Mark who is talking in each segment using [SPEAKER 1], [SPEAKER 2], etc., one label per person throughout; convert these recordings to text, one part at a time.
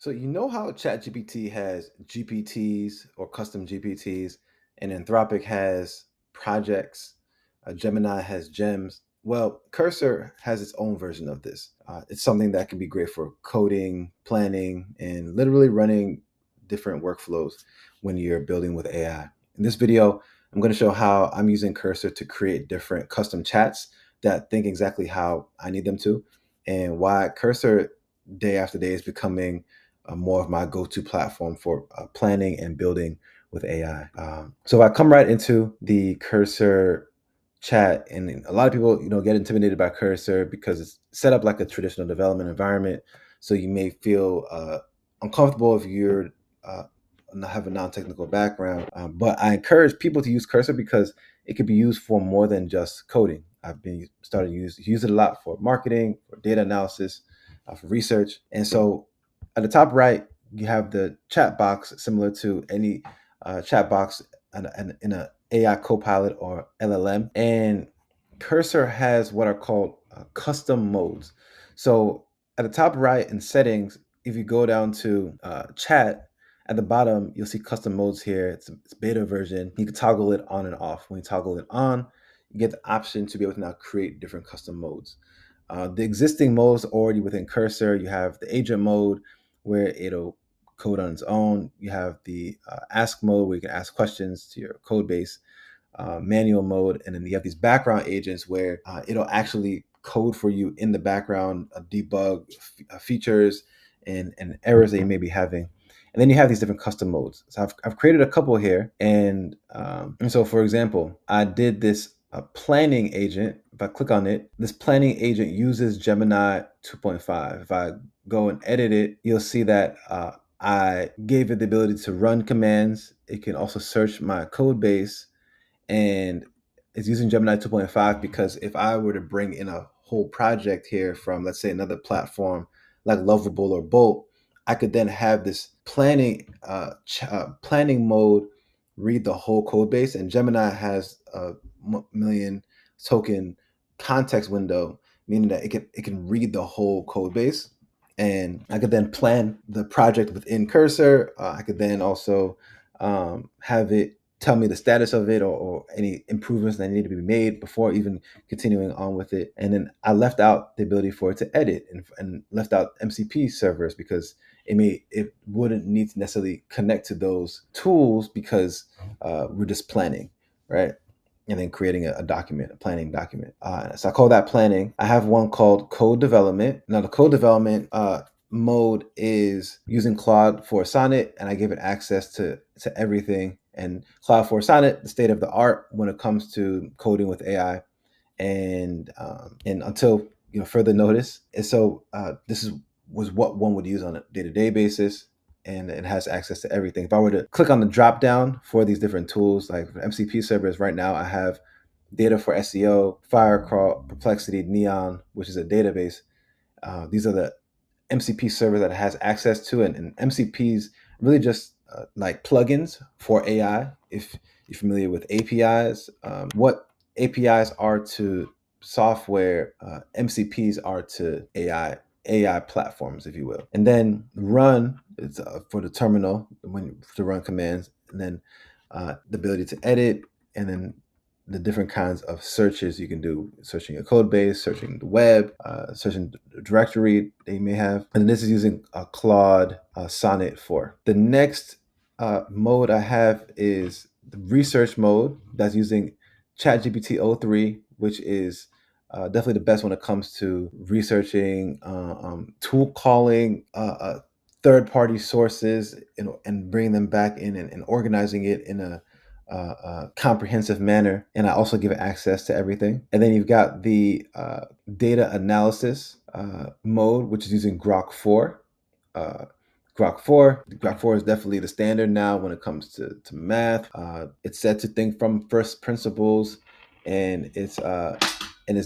[SPEAKER 1] So you know how ChatGPT has GPTs or custom GPTs, and Anthropic has projects, Gemini has gems. Well, Cursor has its own version of this. It's something that can be great for coding, planning, and literally running different workflows when you're building with AI. In this video, I'm going to show how I'm using Cursor to create different custom chats that think exactly how I need them to, and why Cursor day after day is becoming more of my go-to platform for planning and building with AI. So I come right into the Cursor chat, and a lot of people, get intimidated by Cursor because it's set up like a traditional development environment. So you may feel uncomfortable if you're have a non-technical background. But I encourage people to use Cursor because it could be used for more than just coding. I've been started to use it a lot for marketing, for data analysis, for research, and so at the top right, you have the chat box similar to any chat box in a AI Copilot or LLM. And Cursor has what are called custom modes. So at the top right in settings, if you go down to chat, at the bottom, you'll see custom modes here. It's beta version. You can toggle it on and off. When you toggle it on, you get the option to be able to now create different custom modes. The existing modes already within Cursor, you have the agent mode where it'll code on its own. You have the ask mode where you can ask questions to your code base, manual mode, and then you have these background agents where it'll actually code for you in the background, debug features and errors that you may be having. And then you have these different custom modes. So I've created a couple here. And so, for example, I did this planning agent. If I click on it, this planning agent uses Gemini 2.5. If I go and edit it, you'll see that I gave it the ability to run commands. It can also search my code base, and it's using Gemini 2.5 because if I were to bring in a whole project here from, let's say, another platform like Lovable or Bolt, I could then have this planning mode read the whole code base, and Gemini has a million token context window, meaning that it can read the whole code base, and I could then plan the project within Cursor. I could then also have it tell me the status of it, or any improvements that need to be made before even continuing on with it. And then I left out the ability for it to edit, and left out MCP servers because it wouldn't need to necessarily connect to those tools because we're just planning, right? And then creating a document, a planning document. So I call that planning. I have one called code development. Now the code development mode is using Claude for Sonnet, and I give it access to everything. And Claude for Sonnet, the state of the art when it comes to coding with AI, and until further notice. And so was what one would use on a day-to-day basis, and it has access to everything. If I were to click on the drop down for these different tools, like for MCP servers, right now I have DataForSEO, Firecrawl, Perplexity, Neon, which is a database. These are the MCP servers that it has access to, and MCPs really just like plugins for AI. If you're familiar with APIs, what APIs are to software, MCPs are to AI platforms, if you will. And then run is for the terminal to run commands, and then the ability to edit, and then the different kinds of searches you can do, searching a code base, searching the web, searching the directory that you may have. And this is using Claude Sonnet 4. The next mode I have is the research mode that's using ChatGPT o3, which is definitely the best when it comes to researching, tool calling, third-party sources, and bringing them back in, and organizing it in a comprehensive manner. And I also give it access to everything. And then you've got the data analysis mode, which is using Grok 4. Grok 4 is definitely the standard now when it comes to math. It's set to think from first principles, and it's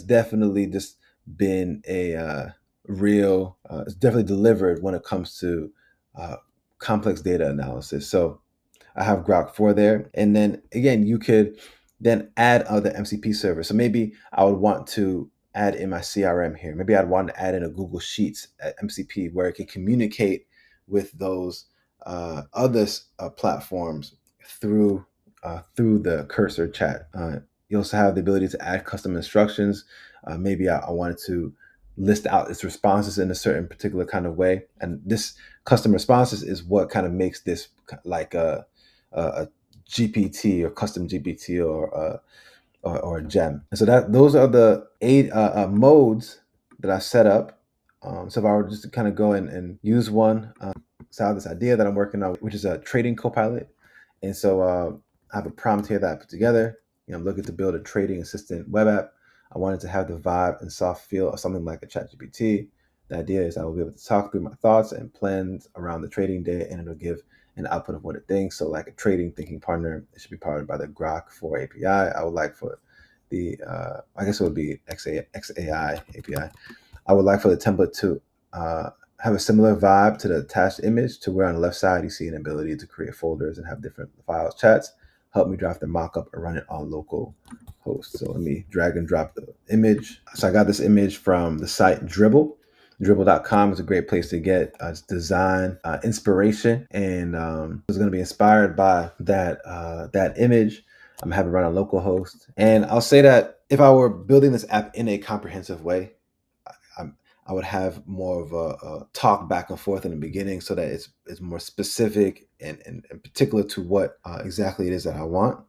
[SPEAKER 1] definitely just been a real. It's definitely delivered when it comes to complex data analysis. So I have Grok 4 there. And then again, you could then add other MCP servers. So maybe I would want to add in my CRM here. Maybe I'd want to add in a Google Sheets MCP where it can communicate with those other platforms through the cursor chat. You also have the ability to add custom instructions. Maybe I wanted to list out its responses in a certain particular kind of way, and this custom responses is what kind of makes this like a GPT or custom GPT or a gem. And so that those are the 8 modes that I set up. So if I were just to kind of go and use one, so I have this idea that I'm working on, which is a trading copilot. And so I have a prompt here that I put together. I'm looking to build a trading assistant web app. I wanted to have the vibe and soft feel of something like a ChatGPT. The idea is I will be able to talk through my thoughts and plans around the trading day, and it'll give an output of what it thinks. So like a trading thinking partner, it should be powered by the Grok 4 API. I would like for the, I guess it would be XAI API. I would like for the template to have a similar vibe to the attached image, to where on the left side you see an ability to create folders and have different files, chats. Help me draft the mockup and run it on local host. So let me drag and drop the image. So I got this image from the site Dribble. Dribble.com is a great place to get design inspiration, and it's going to be inspired by that image. I'm going to have it run on localhost. And I'll say that if I were building this app in a comprehensive way, I would have more of a talk back and forth in the beginning, so that it's more specific and particular to what exactly it is that I want.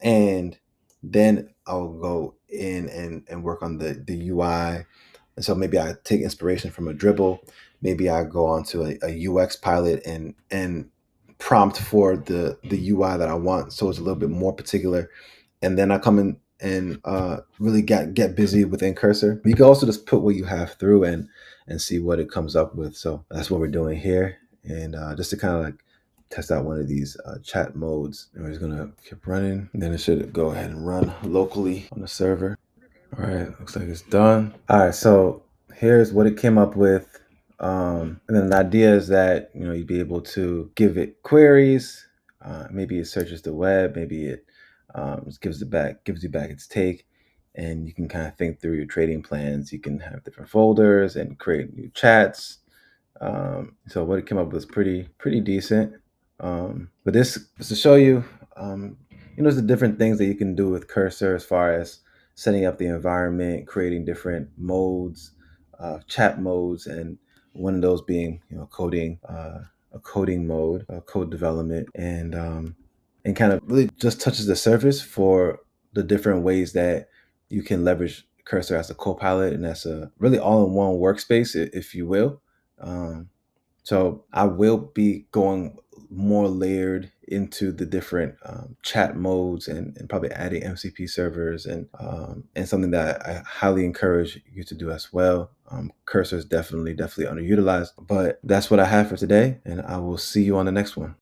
[SPEAKER 1] And then I'll go in and work on the UI. And so maybe I take inspiration from a Dribble. Maybe I go on to a UX pilot and prompt for the UI that I want, so it's a little bit more particular. And then I come in and really get busy within Cursor. You can also just put what you have through and see what it comes up with. So that's what we're doing here. And just to kind of like test out one of these chat modes. And we're just gonna keep running. And then it should go ahead and run locally on the server. All right, looks like it's done. All right, so here's what it came up with. And then the idea is that you'd be able to give it queries. Maybe it searches the web. Maybe it just gives you back its take, and you can kind of think through your trading plans. You can have different folders and create new chats. So what it came up with was pretty decent. But this is to show you, there's the different things that you can do with Cursor as far as setting up the environment, creating different modes, chat modes, and one of those being, coding, a coding mode, code development, and kind of really just touches the surface for the different ways that you can leverage Cursor as a co-pilot and as a really all-in-one workspace, if you will. So I will be going more layered into the different chat modes and probably adding MCP servers and something that I highly encourage you to do as well. Cursor is definitely underutilized, but that's what I have for today, and I will see you on the next one.